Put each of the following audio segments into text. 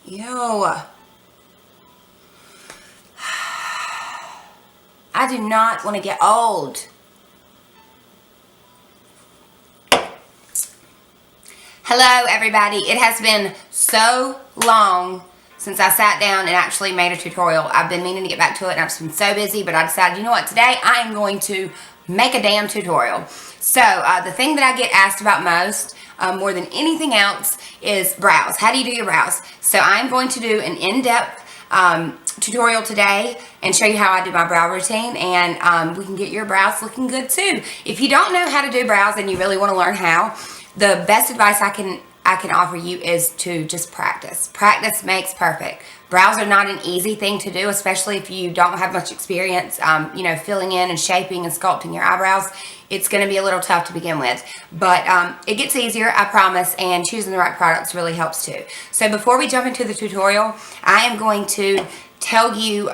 Ew. I do not want to get old. Hello, everybody. It has been so long since I sat down and actually made a tutorial. I've been meaning to get back to it, and I've just been so busy, but I decided, you know what, today I am going to make a damn tutorial. So, the thing that I get asked about most, more than anything else, is brows. How do you do your brows? So, I'm going to do an in-depth tutorial today and show you how I do my brow routine, and we can get your brows looking good too. If you don't know how to do brows and you really want to learn how, the best advice I can offer you is to just practice. Practice makes perfect. Brows are not an easy thing to do, especially if you don't have much experience, filling in and shaping and sculpting your eyebrows. It's going to be a little tough to begin with, but it gets easier, I promise, and choosing the right products really helps too. So before we jump into the tutorial, I am going to tell you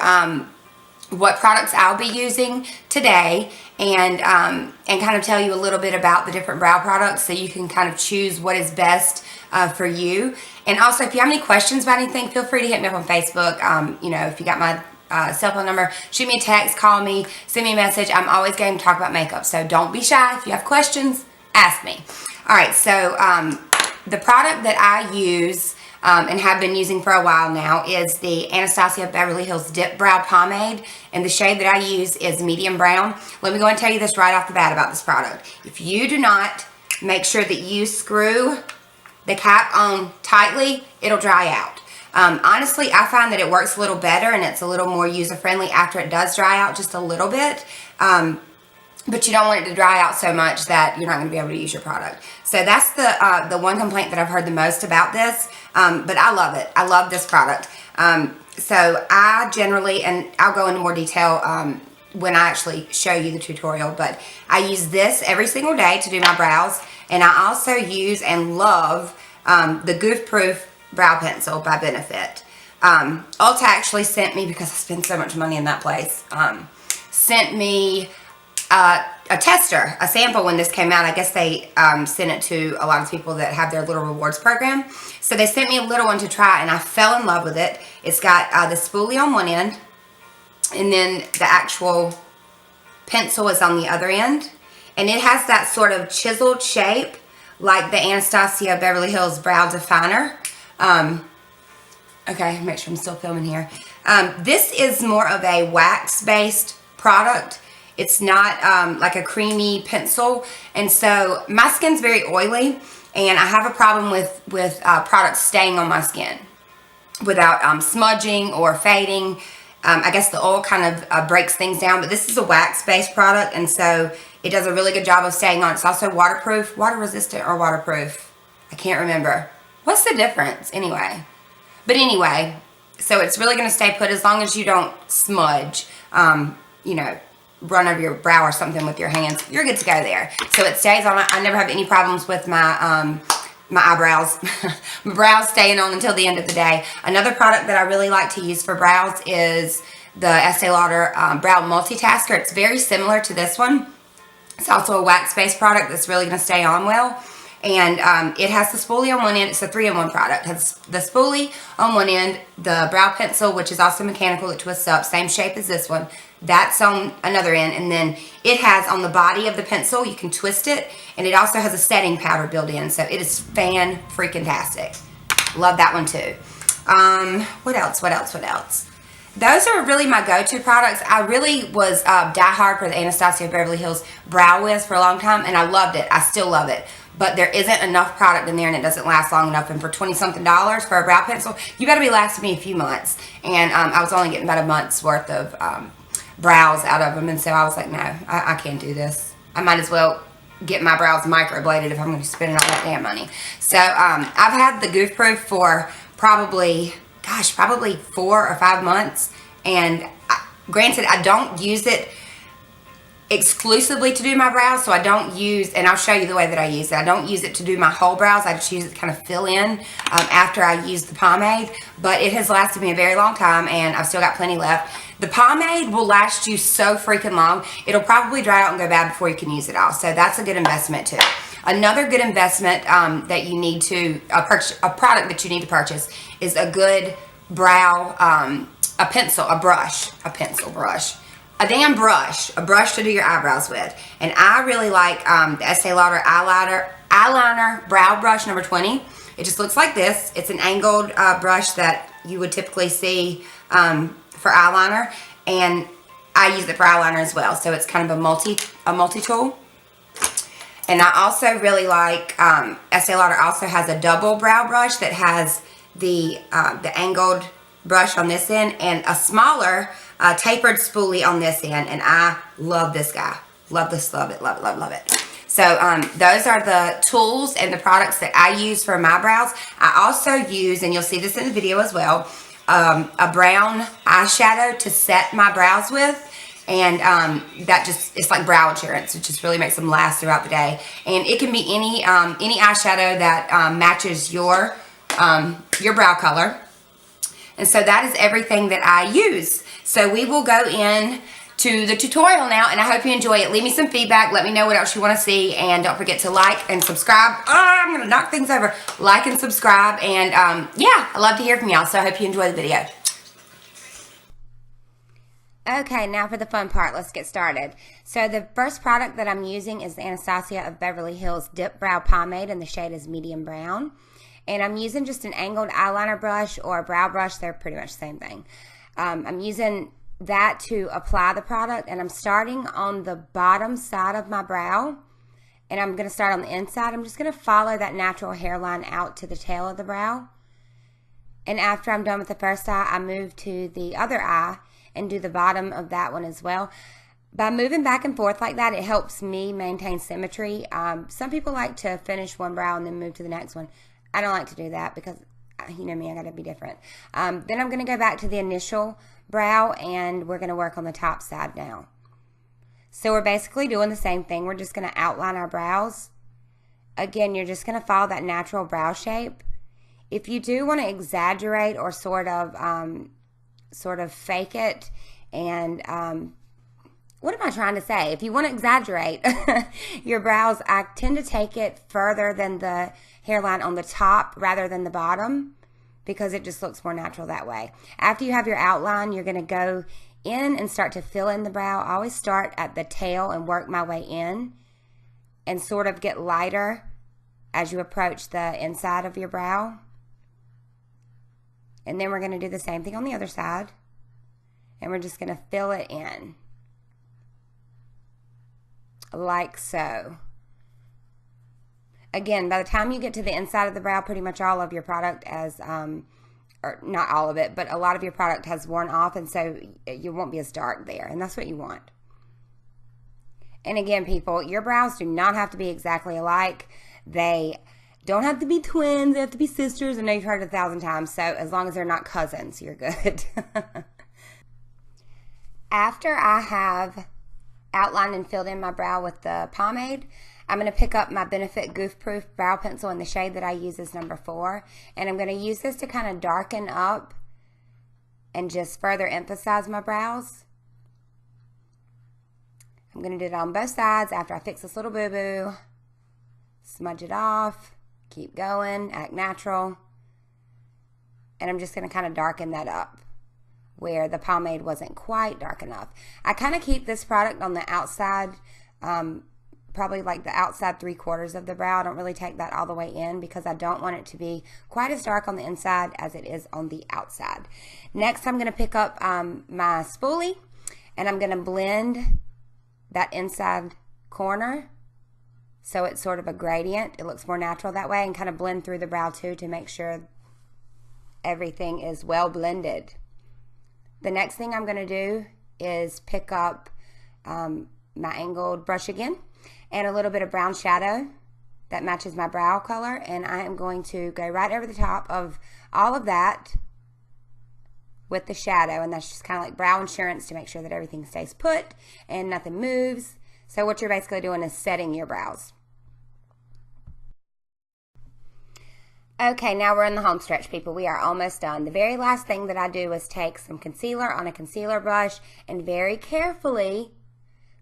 what products I'll be using today, and kind of tell you a little bit about the different brow products so you can kind of choose what is best for you. And also, if you have any questions about anything, feel free to hit me up on Facebook. If you got my cell phone number, shoot me a text, call me, send me a message. I'm always game to talk about makeup, so don't be shy. If you have questions, ask me. All right, so the product that I use and have been using for a while now is the Anastasia Beverly Hills Dip Brow Pomade, and the shade that I use is medium brown. Let me go and tell you this right off the bat about this product. If you do not make sure that you screw the cap on tightly, it'll dry out. Honestly, I find that it works a little better and it's a little more user-friendly after it does dry out just a little bit. But you don't want it to dry out so much that you're not going to be able to use your product. So that's the one complaint that I've heard the most about this. But I love it. I love this product. So I generally, and I'll go into more detail when I actually show you the tutorial, but I use this every single day to do my brows. And I also use and love the Goof Proof Brow Pencil by Benefit. Ulta actually sent me, because I spend so much money in that place, sent me a tester, a sample when this came out. I guess they sent it to a lot of people that have their little rewards program. So they sent me a little one to try, and I fell in love with it. It's got the spoolie on one end, and then the actual pencil is on the other end. And it has that sort of chiseled shape like the Anastasia Beverly Hills Brow Definer. Okay, make sure I'm still filming here. This is more of a wax-based product. It's not like a creamy pencil, and so my skin's very oily, and I have a problem with products staying on my skin without smudging or fading. I guess the oil kind of breaks things down, but this is a wax-based product, and so it does a really good job of staying on. It's also waterproof, water-resistant, or waterproof. I can't remember. What's the difference anyway? But anyway, so it's really going to stay put as long as you don't smudge, run over your brow or something with your hands. You're good to go there. So it stays on. I never have any problems with my my eyebrows. My brows staying on until the end of the day. Another product that I really like to use for brows is the Estee Lauder Brow Multitasker. It's very similar to this one. It's also a wax-based product that's really going to stay on well. And it has the spoolie on one end. It's a 3-in-1 product. It has the spoolie on one end, the brow pencil, which is also mechanical, that twists up, same shape as this one. That's on another end. And then it has on the body of the pencil, you can twist it, and it also has a setting powder built in. So it is fan-freaking-tastic. Love that one too. What else? Those are really my go-to products. I really was die-hard for the Anastasia Beverly Hills Brow Wiz for a long time, and I loved it. I still love it. But there isn't enough product in there, and it doesn't last long enough. And for $20-something for a brow pencil, you better be lasting me a few months. And I was only getting about a month's worth of brows out of them, and so I was like, no, I can't do this. I might as well get my brows microbladed if I'm going to be spending all that damn money. So I've had the Goof Proof for probably 4 or 5 months, and granted, I don't use it exclusively to do my brows, so I don't use, and I'll show you the way that I use it. I don't use it to do my whole brows. I just use it to kind of fill in after I use the pomade, but it has lasted me a very long time, and I've still got plenty left. The pomade will last you so freaking long. It'll probably dry out and go bad before you can use it all, so that's a good investment too. Another good investment that you need to, a product that you need to purchase is a good brow, a brush to do your eyebrows with. And I really like the Estee Lauder eyeliner brow brush number 20. It just looks like this. It's an angled brush that you would typically see for eyeliner, and I use it for eyeliner as well. So it's kind of a multi-tool. And I also really like, Estee Lauder also has a double brow brush that has the angled brush on this end and a smaller tapered spoolie on this end. And I love this guy. Love this, love it, love it, love it, love it. So those are the tools and the products that I use for my brows. I also use, and you'll see this in the video as well, a brown eyeshadow to set my brows with. And that just, it's like brow insurance. It just really makes them last throughout the day. And it can be any eyeshadow that matches your brow color. And so that is everything that I use. So we will go in to the tutorial now, and I hope you enjoy it. Leave me some feedback. Let me know what else you want to see, and don't forget to like and subscribe. Oh, I'm going to knock things over. Like and subscribe, and yeah, I love to hear from y'all, so I hope you enjoy the video. Okay, now for the fun part. Let's get started. So the first product that I'm using is the Anastasia of Beverly Hills Dip Brow Pomade, and the shade is medium brown. And I'm using just an angled eyeliner brush or a brow brush. They're pretty much the same thing. I'm using that to apply the product, and I'm starting on the bottom side of my brow, and I'm going to start on the inside. I'm just going to follow that natural hairline out to the tail of the brow. And after I'm done with the first eye, I move to the other eye and do the bottom of that one as well. By moving back and forth like that, it helps me maintain symmetry. Some people like to finish one brow and then move to the next one. I don't like to do that because, you know me, I got to be different. Then I'm going to go back to the initial brow, and we're going to work on the top side now. So we're basically doing the same thing. We're just going to outline our brows. Again, you're just going to follow that natural brow shape. If you do want to exaggerate or sort of fake it, and what am I trying to say? If you want to exaggerate your brows, I tend to take it further than the hairline on the top rather than the bottom, because it just looks more natural that way. After you have your outline, you're going to go in and start to fill in the brow. I always start at the tail and work my way in and sort of get lighter as you approach the inside of your brow. And then we're going to do the same thing on the other side. And we're just going to fill it in. Like so. Again, by the time you get to the inside of the brow, pretty much all of your product has, or not all of it, but a lot of your product has worn off, and so you won't be as dark there, and that's what you want. And again, people, your brows do not have to be exactly alike. They don't have to be twins. They have to be sisters. I know you've heard it 1,000 times, so as long as they're not cousins, you're good. After I have outlined and filled in my brow with the pomade, I'm going to pick up my Benefit Goof Proof Brow Pencil in the shade that I use is number 4. And I'm going to use this to kind of darken up and just further emphasize my brows. I'm going to do it on both sides after I fix this little boo-boo. Smudge it off. Keep going. Act natural. And I'm just going to kind of darken that up where the pomade wasn't quite dark enough. I kind of keep this product on the outside, probably like the outside 3/4 of the brow. I don't really take that all the way in because I don't want it to be quite as dark on the inside as it is on the outside. Next, I'm going to pick up my spoolie, and I'm going to blend that inside corner so it's sort of a gradient. It looks more natural that way, and kind of blend through the brow too to make sure everything is well blended. The next thing I'm going to do is pick up my angled brush again and a little bit of brown shadow that matches my brow color, and I am going to go right over the top of all of that with the shadow, and that's just kind of like brow insurance to make sure that everything stays put and nothing moves. So what you're basically doing is setting your brows. Okay, now we're in the home stretch, people. We are almost done. The very last thing that I do is take some concealer on a concealer brush and very carefully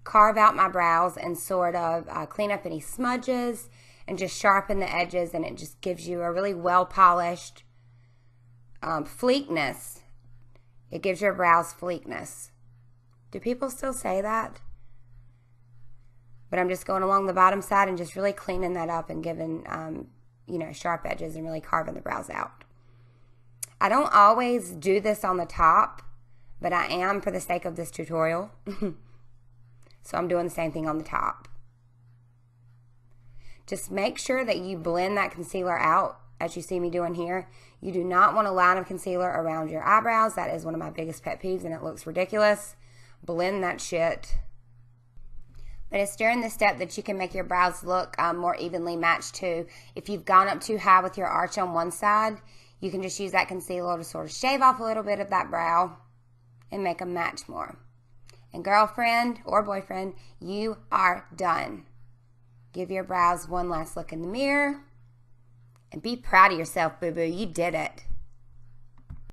carve out my brows and sort of clean up any smudges and just sharpen the edges, and it just gives you a really well-polished fleekness. It gives your brows fleekness. Do people still say that? But I'm just going along the bottom side and just really cleaning that up and giving sharp edges and really carving the brows out. I don't always do this on the top, but I am for the sake of this tutorial. So I'm doing the same thing on the top. Just make sure that you blend that concealer out as you see me doing here. You do not want a line of concealer around your eyebrows. That is one of my biggest pet peeves and it looks ridiculous. Blend that shit. But it's during this step that you can make your brows look more evenly matched too. If you've gone up too high with your arch on one side, you can just use that concealer to sort of shave off a little bit of that brow and make them match more. And girlfriend or boyfriend, you are done. Give your brows one last look in the mirror and be proud of yourself, boo-boo. You did it.